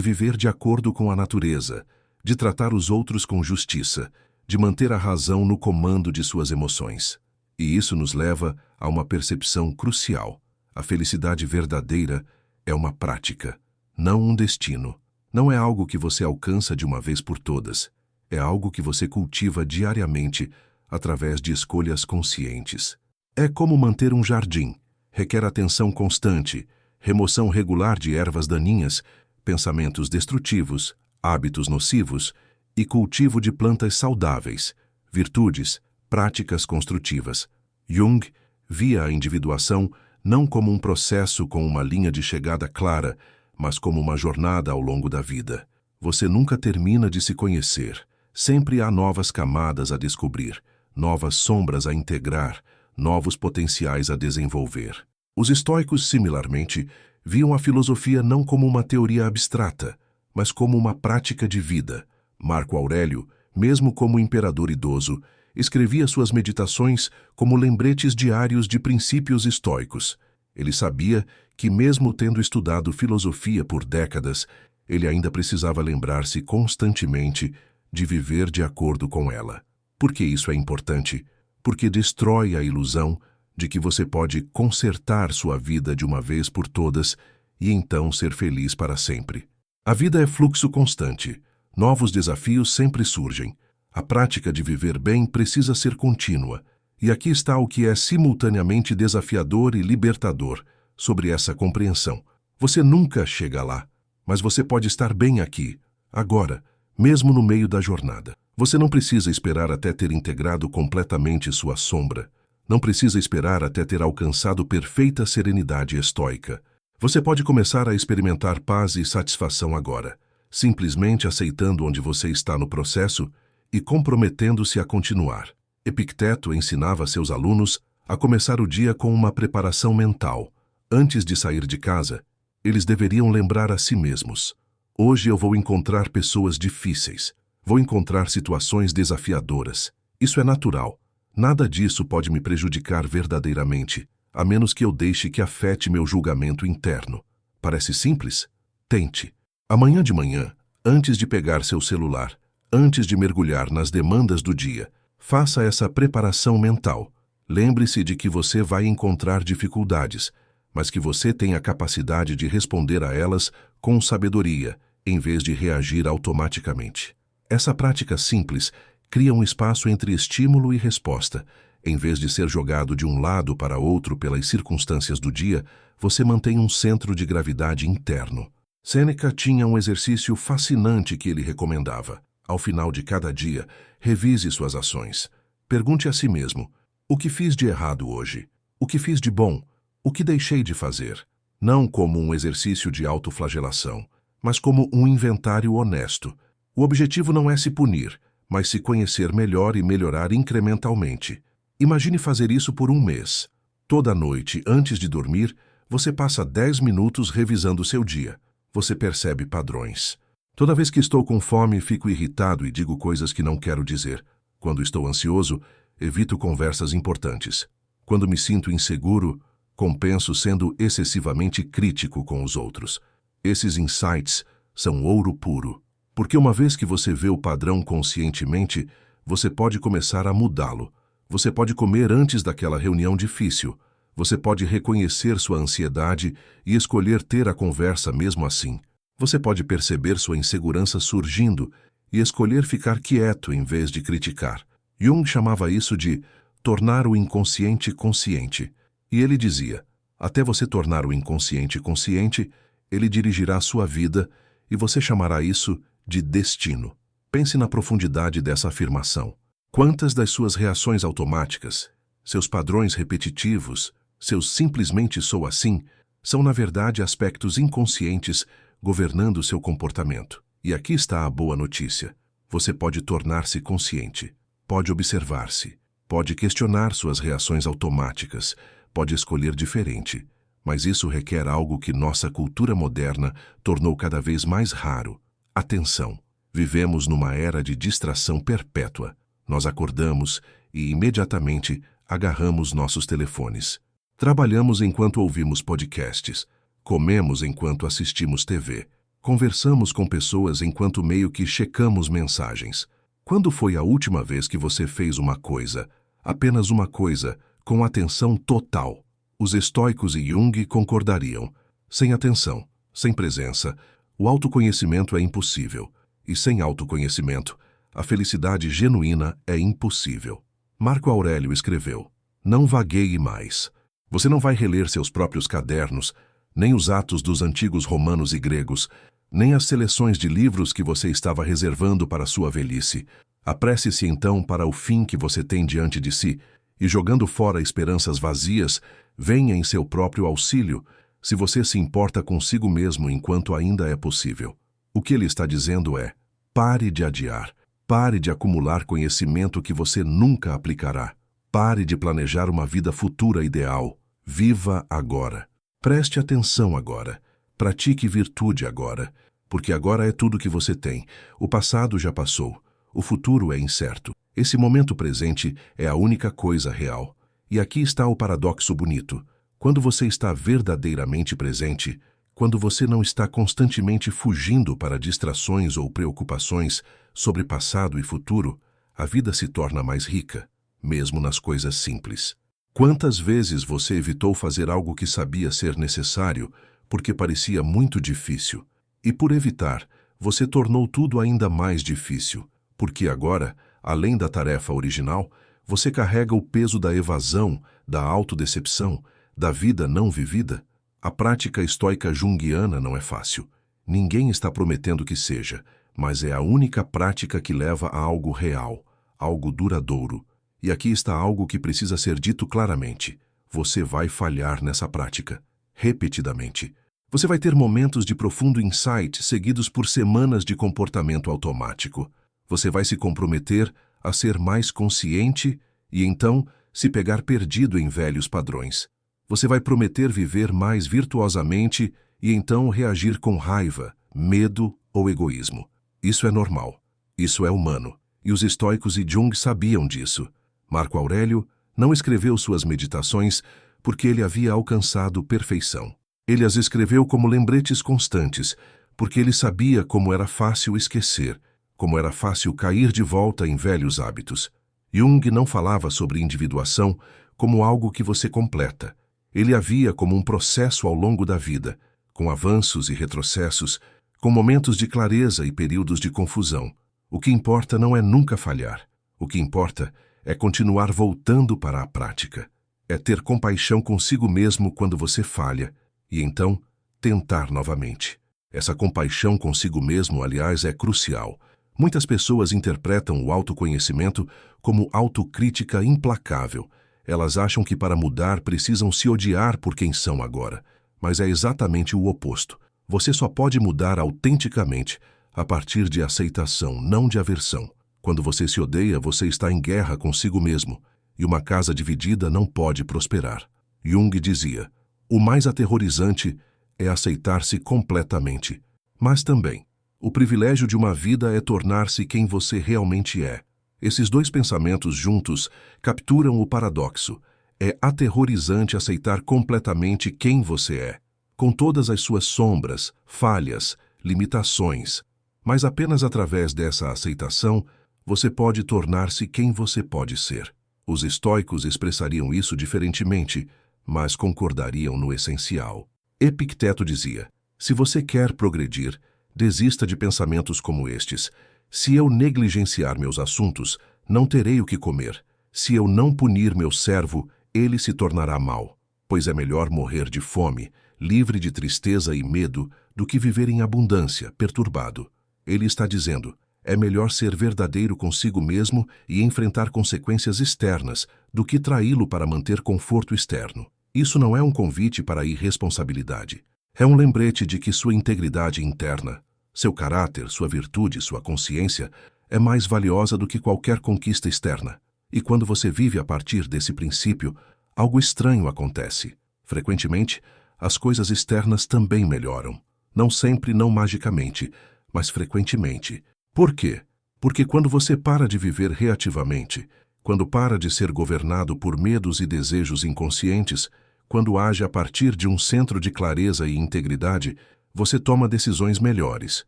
viver de acordo com a natureza, de tratar os outros com justiça, de manter a razão no comando de suas emoções. E isso nos leva a uma percepção crucial. A felicidade verdadeira é uma prática, não um destino. Não é algo que você alcança de uma vez por todas. É algo que você cultiva diariamente através de escolhas conscientes. É como manter um jardim. Requer atenção constante, remoção regular de ervas daninhas, pensamentos destrutivos, hábitos nocivos e cultivo de plantas saudáveis, virtudes, práticas construtivas. Jung via a individuação não como um processo com uma linha de chegada clara, mas como uma jornada ao longo da vida. Você nunca termina de se conhecer. Sempre há novas camadas a descobrir, novas sombras a integrar, novos potenciais a desenvolver. Os estoicos, similarmente, viam a filosofia não como uma teoria abstrata, mas como uma prática de vida. Marco Aurélio, mesmo como imperador idoso, escrevia suas meditações como lembretes diários de princípios estoicos. Ele sabia que, mesmo tendo estudado filosofia por décadas, ele ainda precisava lembrar-se constantemente de viver de acordo com ela. Por que isso é importante? Porque destrói a ilusão de que você pode consertar sua vida de uma vez por todas e então ser feliz para sempre. A vida é fluxo constante. Novos desafios sempre surgem. A prática de viver bem precisa ser contínua. E aqui está o que é simultaneamente desafiador e libertador sobre essa compreensão. Você nunca chega lá, mas você pode estar bem aqui, agora, mesmo no meio da jornada. Você não precisa esperar até ter integrado completamente sua sombra. Não precisa esperar até ter alcançado perfeita serenidade estoica. Você pode começar a experimentar paz e satisfação agora, simplesmente aceitando onde você está no processo e comprometendo-se a continuar. Epicteto ensinava seus alunos a começar o dia com uma preparação mental. Antes de sair de casa, eles deveriam lembrar a si mesmos: hoje eu vou encontrar pessoas difíceis, vou encontrar situações desafiadoras. Isso é natural. Nada disso pode me prejudicar verdadeiramente, a menos que eu deixe que afete meu julgamento interno. Parece simples? Tente. Amanhã de manhã, antes de pegar seu celular, antes de mergulhar nas demandas do dia, faça essa preparação mental. Lembre-se de que você vai encontrar dificuldades, mas que você tem a capacidade de responder a elas com sabedoria, em vez de reagir automaticamente. Essa prática simples cria um espaço entre estímulo e resposta. Em vez de ser jogado de um lado para outro pelas circunstâncias do dia, você mantém um centro de gravidade interno. Sêneca tinha um exercício fascinante que ele recomendava. Ao final de cada dia, revise suas ações. Pergunte a si mesmo: o que fiz de errado hoje? O que fiz de bom? O que deixei de fazer? Não como um exercício de autoflagelação, mas como um inventário honesto. O objetivo não é se punir, mas se conhecer melhor e melhorar incrementalmente. Imagine fazer isso por um mês. Toda noite, antes de dormir, você passa 10 minutos revisando seu dia. Você percebe padrões. Toda vez que estou com fome, fico irritado e digo coisas que não quero dizer. Quando estou ansioso, evito conversas importantes. Quando me sinto inseguro, compenso sendo excessivamente crítico com os outros. Esses insights são ouro puro. Porque uma vez que você vê o padrão conscientemente, você pode começar a mudá-lo. Você pode comer antes daquela reunião difícil. Você pode reconhecer sua ansiedade e escolher ter a conversa mesmo assim. Você pode perceber sua insegurança surgindo e escolher ficar quieto em vez de criticar. Jung chamava isso de tornar o inconsciente consciente. E ele dizia: até você tornar o inconsciente consciente, ele dirigirá sua vida e você chamará isso de destino. Pense na profundidade dessa afirmação. Quantas das suas reações automáticas, seus padrões repetitivos, seus simplesmente sou assim, são na verdade aspectos inconscientes governando seu comportamento? E aqui está a boa notícia. Você pode tornar-se consciente, pode observar-se, pode questionar suas reações automáticas, pode escolher diferente. Mas isso requer algo que nossa cultura moderna tornou cada vez mais raro: atenção. Vivemos numa era de distração perpétua. Nós acordamos e imediatamente agarramos nossos telefones. Trabalhamos enquanto ouvimos podcasts. Comemos enquanto assistimos TV. Conversamos com pessoas enquanto meio que checamos mensagens. Quando foi a última vez que você fez uma coisa, apenas uma coisa, com atenção total? Os estoicos e Jung concordariam. Sem atenção, sem presença, o autoconhecimento é impossível. E sem autoconhecimento, a felicidade genuína é impossível. Marco Aurélio escreveu: não vagueie mais. Você não vai reler seus próprios cadernos, nem os atos dos antigos romanos e gregos, nem as seleções de livros que você estava reservando para sua velhice. Apresse-se então para o fim que você tem diante de si, e jogando fora esperanças vazias, venha em seu próprio auxílio, se você se importa consigo mesmo enquanto ainda é possível. O que ele está dizendo é: pare de adiar, pare de acumular conhecimento que você nunca aplicará, pare de planejar uma vida futura ideal, viva agora. Preste atenção agora, pratique virtude agora, porque agora é tudo que você tem. O passado já passou, o futuro é incerto. Esse momento presente é a única coisa real. E aqui está o paradoxo bonito. Quando você está verdadeiramente presente, quando você não está constantemente fugindo para distrações ou preocupações sobre passado e futuro, a vida se torna mais rica, mesmo nas coisas simples. Quantas vezes você evitou fazer algo que sabia ser necessário porque parecia muito difícil? E por evitar, você tornou tudo ainda mais difícil, porque agora, além da tarefa original, você carrega o peso da evasão, da autodecepção, da vida não vivida. A prática estoica junguiana não é fácil. Ninguém está prometendo que seja, mas é a única prática que leva a algo real, algo duradouro. E aqui está algo que precisa ser dito claramente. Você vai falhar nessa prática, repetidamente. Você vai ter momentos de profundo insight seguidos por semanas de comportamento automático. Você vai se comprometer a ser mais consciente e então se pegar perdido em velhos padrões. Você vai prometer viver mais virtuosamente e então reagir com raiva, medo ou egoísmo. Isso é normal. Isso é humano. E os estoicos e Jung sabiam disso. Marco Aurélio não escreveu suas meditações porque ele havia alcançado perfeição. Ele as escreveu como lembretes constantes, porque ele sabia como era fácil esquecer, como era fácil cair de volta em velhos hábitos. Jung não falava sobre individuação como algo que você completa. Ele a via como um processo ao longo da vida, com avanços e retrocessos, com momentos de clareza e períodos de confusão. O que importa não é nunca falhar. O que importa é continuar voltando para a prática. É ter compaixão consigo mesmo quando você falha, e então tentar novamente. Essa compaixão consigo mesmo, aliás, é crucial. Muitas pessoas interpretam o autoconhecimento como autocrítica implacável. Elas acham que para mudar precisam se odiar por quem são agora. Mas é exatamente o oposto. Você só pode mudar autenticamente a partir de aceitação, não de aversão. Quando você se odeia, você está em guerra consigo mesmo. E uma casa dividida não pode prosperar. Jung dizia: o mais aterrorizante é aceitar-se completamente. Mas também, o privilégio de uma vida é tornar-se quem você realmente é. Esses dois pensamentos juntos capturam o paradoxo. É aterrorizante aceitar completamente quem você é, com todas as suas sombras, falhas, limitações. Mas apenas através dessa aceitação, você pode tornar-se quem você pode ser. Os estoicos expressariam isso diferentemente, mas concordariam no essencial. Epicteto dizia: se você quer progredir, desista de pensamentos como estes. Se eu negligenciar meus assuntos, não terei o que comer. Se eu não punir meu servo, ele se tornará mau. Pois é melhor morrer de fome, livre de tristeza e medo, do que viver em abundância, perturbado. Ele está dizendo: é melhor ser verdadeiro consigo mesmo e enfrentar consequências externas, do que traí-lo para manter conforto externo. Isso não é um convite para a irresponsabilidade. É um lembrete de que sua integridade interna, seu caráter, sua virtude, sua consciência, é mais valiosa do que qualquer conquista externa. E quando você vive a partir desse princípio, algo estranho acontece. Frequentemente, as coisas externas também melhoram. Não sempre, não magicamente, mas frequentemente. Por quê? Porque quando você para de viver reativamente, quando para de ser governado por medos e desejos inconscientes, Quando age a partir de um centro de clareza e integridade, você toma decisões melhores.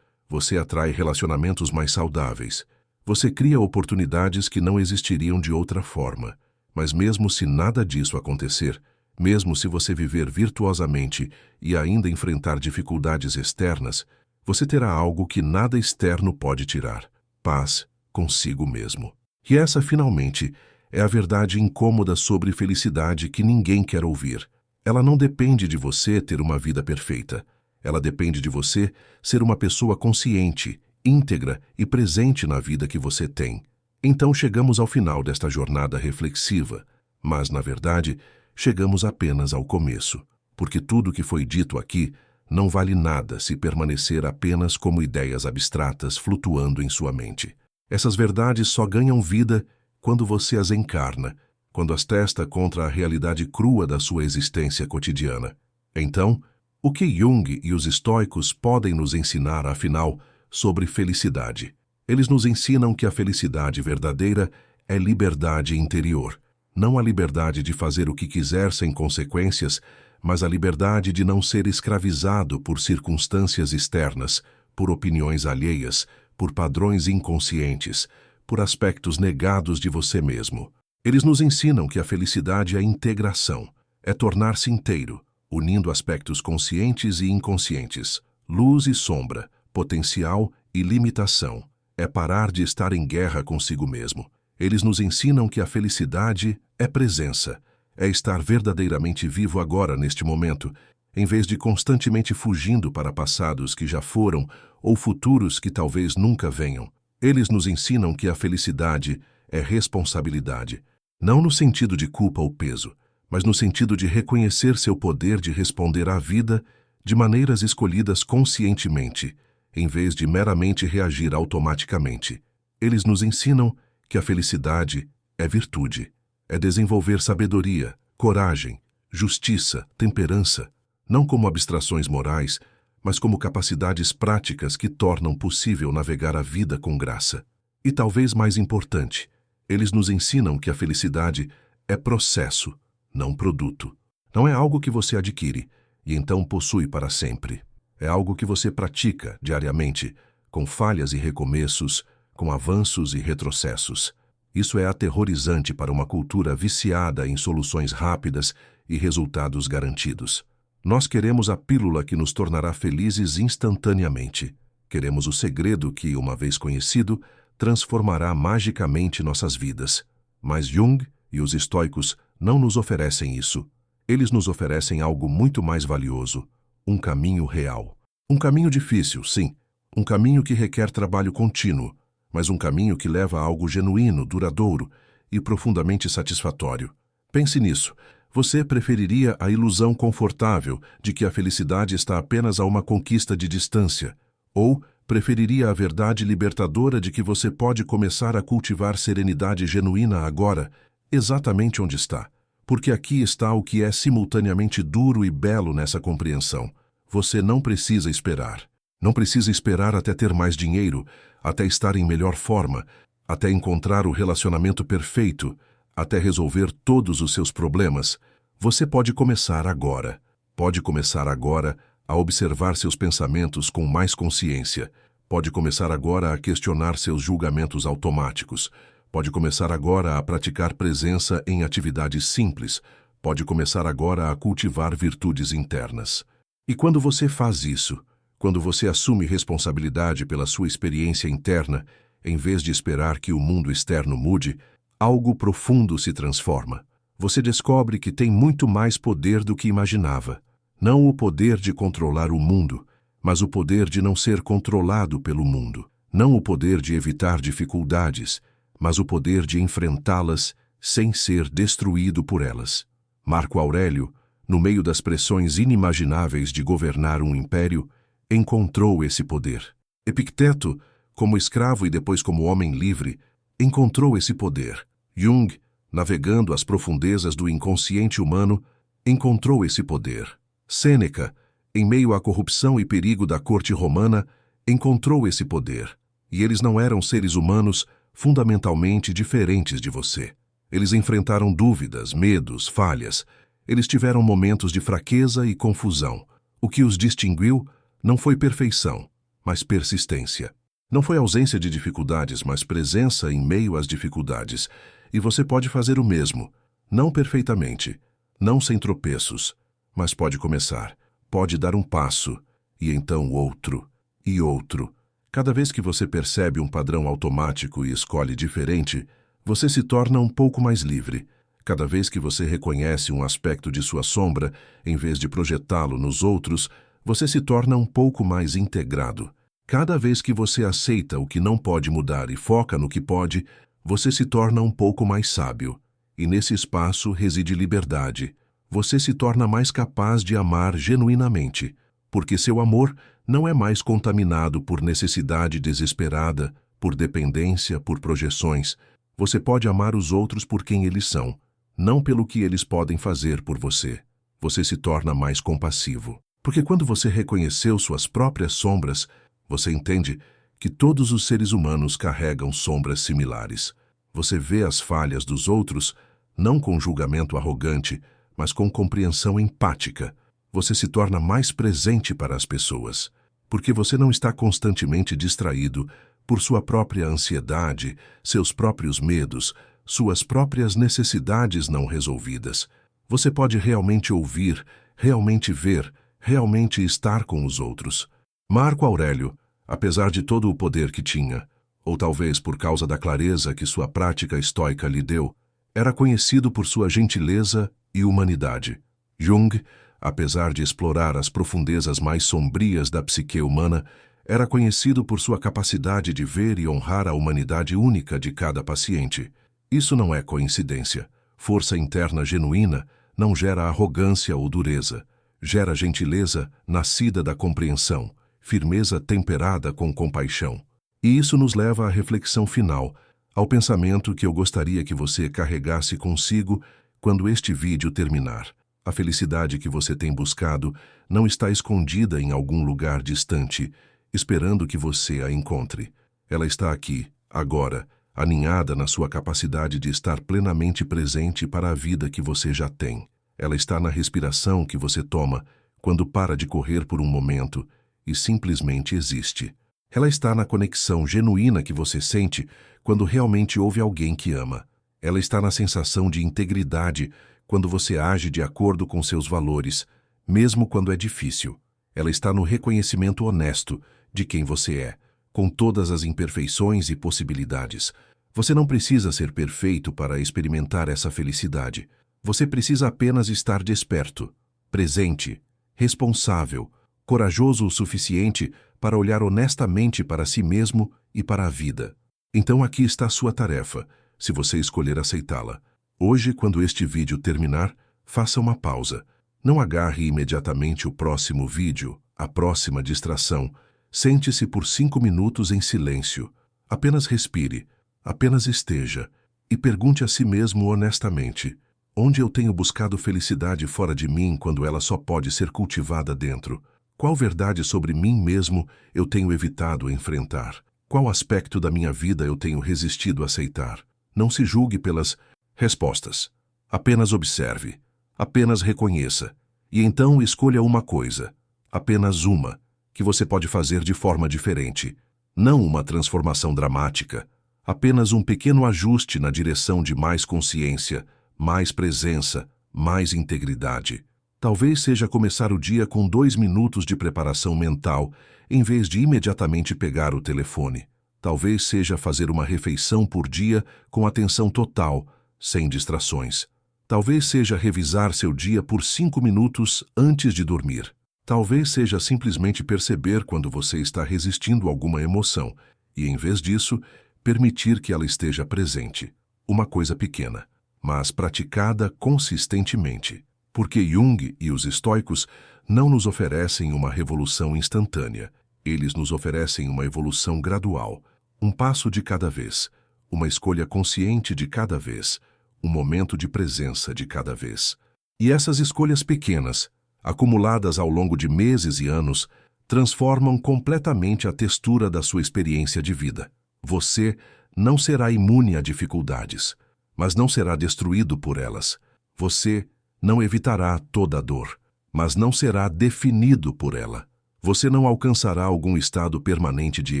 Você atrai relacionamentos mais saudáveis. Você cria oportunidades que não existiriam de outra forma. Mas mesmo se nada disso acontecer, mesmo se você viver virtuosamente e ainda enfrentar dificuldades externas, você terá algo que nada externo pode tirar: paz consigo mesmo. E essa, finalmente, é a verdade incômoda sobre felicidade que ninguém quer ouvir. Ela não depende de você ter uma vida perfeita. Ela depende de você ser uma pessoa consciente, íntegra e presente na vida que você tem. Então chegamos ao final desta jornada reflexiva, mas, na verdade, chegamos apenas ao começo, porque tudo que foi dito aqui não vale nada se permanecer apenas como ideias abstratas flutuando em sua mente. Essas verdades só ganham vida quando você as encarna, quando as testa contra a realidade crua da sua existência cotidiana. Então, o que Jung e os estoicos podem nos ensinar, afinal, sobre felicidade? Eles nos ensinam que a felicidade verdadeira é liberdade interior. Não a liberdade de fazer o que quiser sem consequências, mas a liberdade de não ser escravizado por circunstâncias externas, por opiniões alheias, por padrões inconscientes, por aspectos negados de você mesmo. Eles nos ensinam que a felicidade é integração, é tornar-se inteiro, unindo aspectos conscientes e inconscientes, luz e sombra, potencial e limitação. É parar de estar em guerra consigo mesmo. Eles nos ensinam que a felicidade é presença, é estar verdadeiramente vivo agora, neste momento, em vez de constantemente fugindo para passados que já foram ou futuros que talvez nunca venham. Eles nos ensinam que a felicidade é responsabilidade, não no sentido de culpa ou peso, mas no sentido de reconhecer seu poder de responder à vida de maneiras escolhidas conscientemente, em vez de meramente reagir automaticamente. Eles nos ensinam que a felicidade é virtude, é desenvolver sabedoria, coragem, justiça, temperança, não como abstrações morais, mas como capacidades práticas que tornam possível navegar a vida com graça. E talvez mais importante, eles nos ensinam que a felicidade é processo, não produto. Não é algo que você adquire e então possui para sempre. É algo que você pratica diariamente, com falhas e recomeços, com avanços e retrocessos. Isso é aterrorizante para uma cultura viciada em soluções rápidas e resultados garantidos. Nós queremos a pílula que nos tornará felizes instantaneamente. Queremos o segredo que, uma vez conhecido, transformará magicamente nossas vidas. Mas Jung e os estoicos não nos oferecem isso. Eles nos oferecem algo muito mais valioso: um caminho real. Um caminho difícil, sim. Um caminho que requer trabalho contínuo, mas um caminho que leva a algo genuíno, duradouro e profundamente satisfatório. Pense nisso. Você preferiria a ilusão confortável de que a felicidade está apenas a uma conquista de distância, ou preferiria a verdade libertadora de que você pode começar a cultivar serenidade genuína agora, exatamente onde está? Porque aqui está o que é simultaneamente duro e belo nessa compreensão. Você não precisa esperar. Não precisa esperar até ter mais dinheiro, até estar em melhor forma, até encontrar o relacionamento perfeito, até resolver todos os seus problemas. Você pode começar agora. Pode começar agora a observar seus pensamentos com mais consciência. Pode começar agora a questionar seus julgamentos automáticos. Pode começar agora a praticar presença em atividades simples. Pode começar agora a cultivar virtudes internas. E quando você faz isso, quando você assume responsabilidade pela sua experiência interna, em vez de esperar que o mundo externo mude, algo profundo se transforma. Você descobre que tem muito mais poder do que imaginava. Não o poder de controlar o mundo, mas o poder de não ser controlado pelo mundo. Não o poder de evitar dificuldades, mas o poder de enfrentá-las sem ser destruído por elas. Marco Aurélio, no meio das pressões inimagináveis de governar um império, encontrou esse poder. Epicteto, como escravo e depois como homem livre, encontrou esse poder. Jung, navegando as profundezas do inconsciente humano, encontrou esse poder. Sêneca, em meio à corrupção e perigo da corte romana, encontrou esse poder. E eles não eram seres humanos fundamentalmente diferentes de você. Eles enfrentaram dúvidas, medos, falhas. Eles tiveram momentos de fraqueza e confusão. O que os distinguiu não foi perfeição, mas persistência. Não foi ausência de dificuldades, mas presença em meio às dificuldades. E você pode fazer o mesmo. Não perfeitamente, não sem tropeços, mas pode começar. Pode dar um passo, e então outro, e outro. Cada vez que você percebe um padrão automático e escolhe diferente, você se torna um pouco mais livre. Cada vez que você reconhece um aspecto de sua sombra, em vez de projetá-lo nos outros, você se torna um pouco mais integrado. Cada vez que você aceita o que não pode mudar e foca no que pode, você se torna um pouco mais sábio. E nesse espaço reside liberdade. Você se torna mais capaz de amar genuinamente, porque seu amor não é mais contaminado por necessidade desesperada, por dependência, por projeções. Você pode amar os outros por quem eles são, não pelo que eles podem fazer por você. Você se torna mais compassivo. Porque quando você reconheceu suas próprias sombras, você entende que todos os seres humanos carregam sombras similares. Você vê as falhas dos outros, não com julgamento arrogante, mas com compreensão empática. Você se torna mais presente para as pessoas, porque você não está constantemente distraído por sua própria ansiedade, seus próprios medos, suas próprias necessidades não resolvidas. Você pode realmente ouvir, realmente ver, realmente estar com os outros. Marco Aurélio, apesar de todo o poder que tinha, ou talvez por causa da clareza que sua prática estoica lhe deu, era conhecido por sua gentileza e humanidade. Jung, apesar de explorar as profundezas mais sombrias da psique humana, era conhecido por sua capacidade de ver e honrar a humanidade única de cada paciente. Isso não é coincidência. Força interna genuína não gera arrogância ou dureza. Gera gentileza nascida da compreensão, firmeza temperada com compaixão. E isso nos leva à reflexão final, ao pensamento que eu gostaria que você carregasse consigo quando este vídeo terminar. A felicidade que você tem buscado não está escondida em algum lugar distante, esperando que você a encontre. Ela está aqui, agora, aninhada na sua capacidade de estar plenamente presente para a vida que você já tem. Ela está na respiração que você toma quando para de correr por um momento e simplesmente existe. Ela está na conexão genuína que você sente quando realmente ouve alguém que ama. Ela está na sensação de integridade quando você age de acordo com seus valores, mesmo quando é difícil. Ela está no reconhecimento honesto de quem você é, com todas as imperfeições e possibilidades. Você não precisa ser perfeito para experimentar essa felicidade. Você precisa apenas estar desperto, presente, responsável, corajoso o suficiente para olhar honestamente para si mesmo e para a vida. Então aqui está a sua tarefa, se você escolher aceitá-la. Hoje, quando este vídeo terminar, faça uma pausa. Não agarre imediatamente o próximo vídeo, a próxima distração. Sente-se por 5 minutos em silêncio. Apenas respire, apenas esteja e pergunte a si mesmo honestamente: onde eu tenho buscado felicidade fora de mim quando ela só pode ser cultivada dentro? Qual verdade sobre mim mesmo eu tenho evitado enfrentar? Qual aspecto da minha vida eu tenho resistido a aceitar? Não se julgue pelas respostas. Apenas observe, apenas reconheça. E então escolha uma coisa, apenas uma, que você pode fazer de forma diferente. Não uma transformação dramática, apenas um pequeno ajuste na direção de mais consciência, mais presença, mais integridade. Talvez seja começar o dia com 2 minutos de preparação mental, em vez de imediatamente pegar o telefone. Talvez seja fazer uma refeição por dia com atenção total, sem distrações. Talvez seja revisar seu dia por 5 minutos antes de dormir. Talvez seja simplesmente perceber quando você está resistindo a alguma emoção e, em vez disso, permitir que ela esteja presente. Uma coisa pequena, mas praticada consistentemente. Porque Jung e os estoicos não nos oferecem uma revolução instantânea. Eles nos oferecem uma evolução gradual, um passo de cada vez, uma escolha consciente de cada vez, um momento de presença de cada vez. E essas escolhas pequenas, acumuladas ao longo de meses e anos, transformam completamente a textura da sua experiência de vida. Você não será imune a dificuldades, mas não será destruído por elas. Você Não evitará toda a dor, mas não será definido por ela. Você não alcançará algum estado permanente de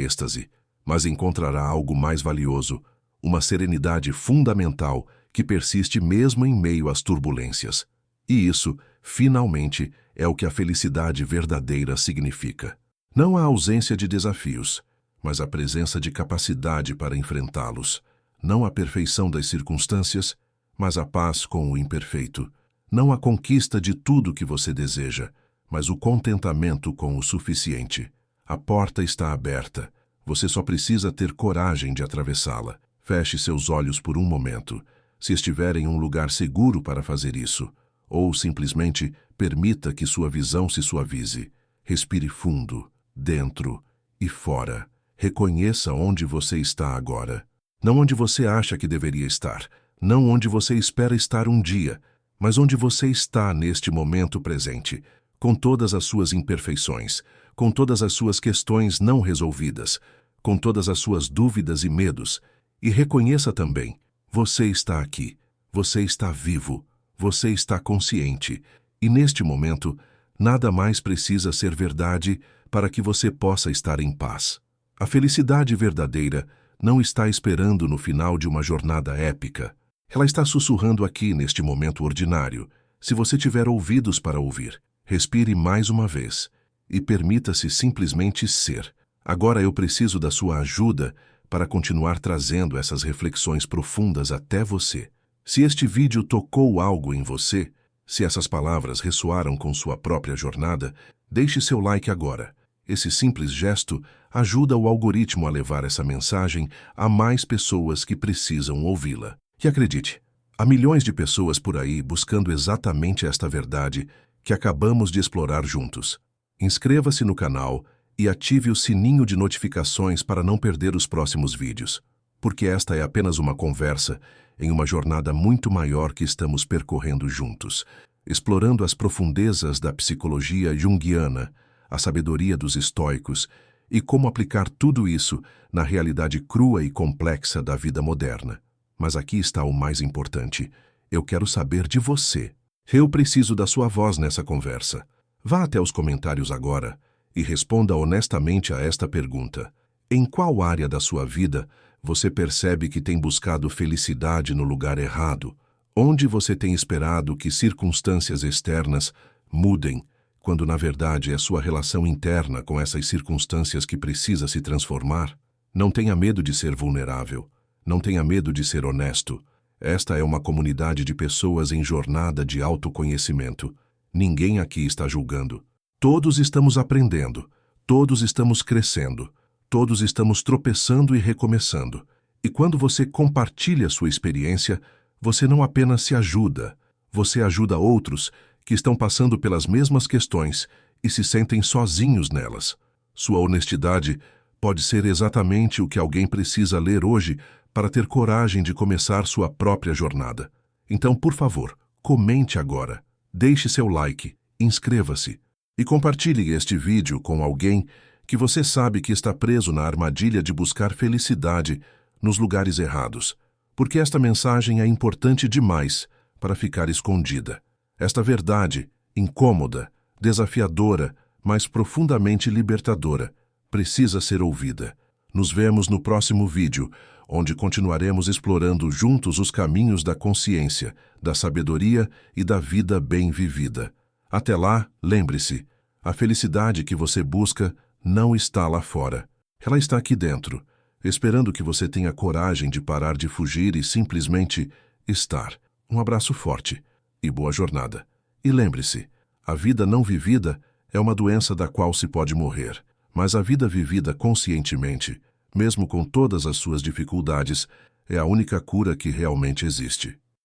êxtase, mas encontrará algo mais valioso, uma serenidade fundamental que persiste mesmo em meio às turbulências. E isso, finalmente, é o que a felicidade verdadeira significa. Não a ausência de desafios, mas a presença de capacidade para enfrentá-los. Não a perfeição das circunstâncias, mas a paz com o imperfeito. Não a conquista de tudo que você deseja, mas o contentamento com o suficiente. A porta está aberta. Você só precisa ter coragem de atravessá-la. Feche seus olhos por um momento, se estiver em um lugar seguro para fazer isso, ou simplesmente permita que sua visão se suavize. Respire fundo, dentro e fora. Reconheça onde você está agora. Não onde você acha que deveria estar, não onde você espera estar um dia, mas onde você está neste momento presente, com todas as suas imperfeições, com todas as suas questões não resolvidas, com todas as suas dúvidas e medos. E reconheça também, você está aqui, você está vivo, você está consciente, e neste momento, nada mais precisa ser verdade para que você possa estar em paz. A felicidade verdadeira não está esperando no final de uma jornada épica. Ela está sussurrando aqui neste momento ordinário. Se você tiver ouvidos para ouvir, respire mais uma vez e permita-se simplesmente ser. Agora eu preciso da sua ajuda para continuar trazendo essas reflexões profundas até você. Se este vídeo tocou algo em você, se essas palavras ressoaram com sua própria jornada, deixe seu like agora. Esse simples gesto ajuda o algoritmo a levar essa mensagem a mais pessoas que precisam ouvi-la. E acredite, há milhões de pessoas por aí buscando exatamente esta verdade que acabamos de explorar juntos. Inscreva-se no canal e ative o sininho de notificações para não perder os próximos vídeos, porque esta é apenas uma conversa em uma jornada muito maior que estamos percorrendo juntos, explorando as profundezas da psicologia junguiana, a sabedoria dos estoicos e como aplicar tudo isso na realidade crua e complexa da vida moderna. Mas aqui está o mais importante. Eu quero saber de você. Eu preciso da sua voz nessa conversa. Vá até os comentários agora e responda honestamente a esta pergunta. Em qual área da sua vida você percebe que tem buscado felicidade no lugar errado? Onde você tem esperado que circunstâncias externas mudem, quando na verdade é sua relação interna com essas circunstâncias que precisa se transformar? Não tenha medo de ser vulnerável. Não tenha medo de ser honesto. Esta é uma comunidade de pessoas em jornada de autoconhecimento. Ninguém aqui está julgando. Todos estamos aprendendo. Todos estamos crescendo. Todos estamos tropeçando e recomeçando. E quando você compartilha sua experiência, você não apenas se ajuda, você ajuda outros que estão passando pelas mesmas questões e se sentem sozinhos nelas. Sua honestidade pode ser exatamente o que alguém precisa ler hoje para ter coragem de começar sua própria jornada. Então, por favor, comente agora, deixe seu like, inscreva-se e compartilhe este vídeo com alguém que você sabe que está preso na armadilha de buscar felicidade nos lugares errados, porque esta mensagem é importante demais para ficar escondida. Esta verdade, incômoda, desafiadora, mas profundamente libertadora, precisa ser ouvida. Nos vemos no próximo vídeo, onde continuaremos explorando juntos os caminhos da consciência, da sabedoria e da vida bem vivida. Até lá, lembre-se, a felicidade que você busca não está lá fora. Ela está aqui dentro, esperando que você tenha coragem de parar de fugir e simplesmente estar. Um abraço forte e boa jornada. E lembre-se, a vida não vivida é uma doença da qual se pode morrer, mas a vida vivida conscientemente, mesmo com todas as suas dificuldades, é a única cura que realmente existe.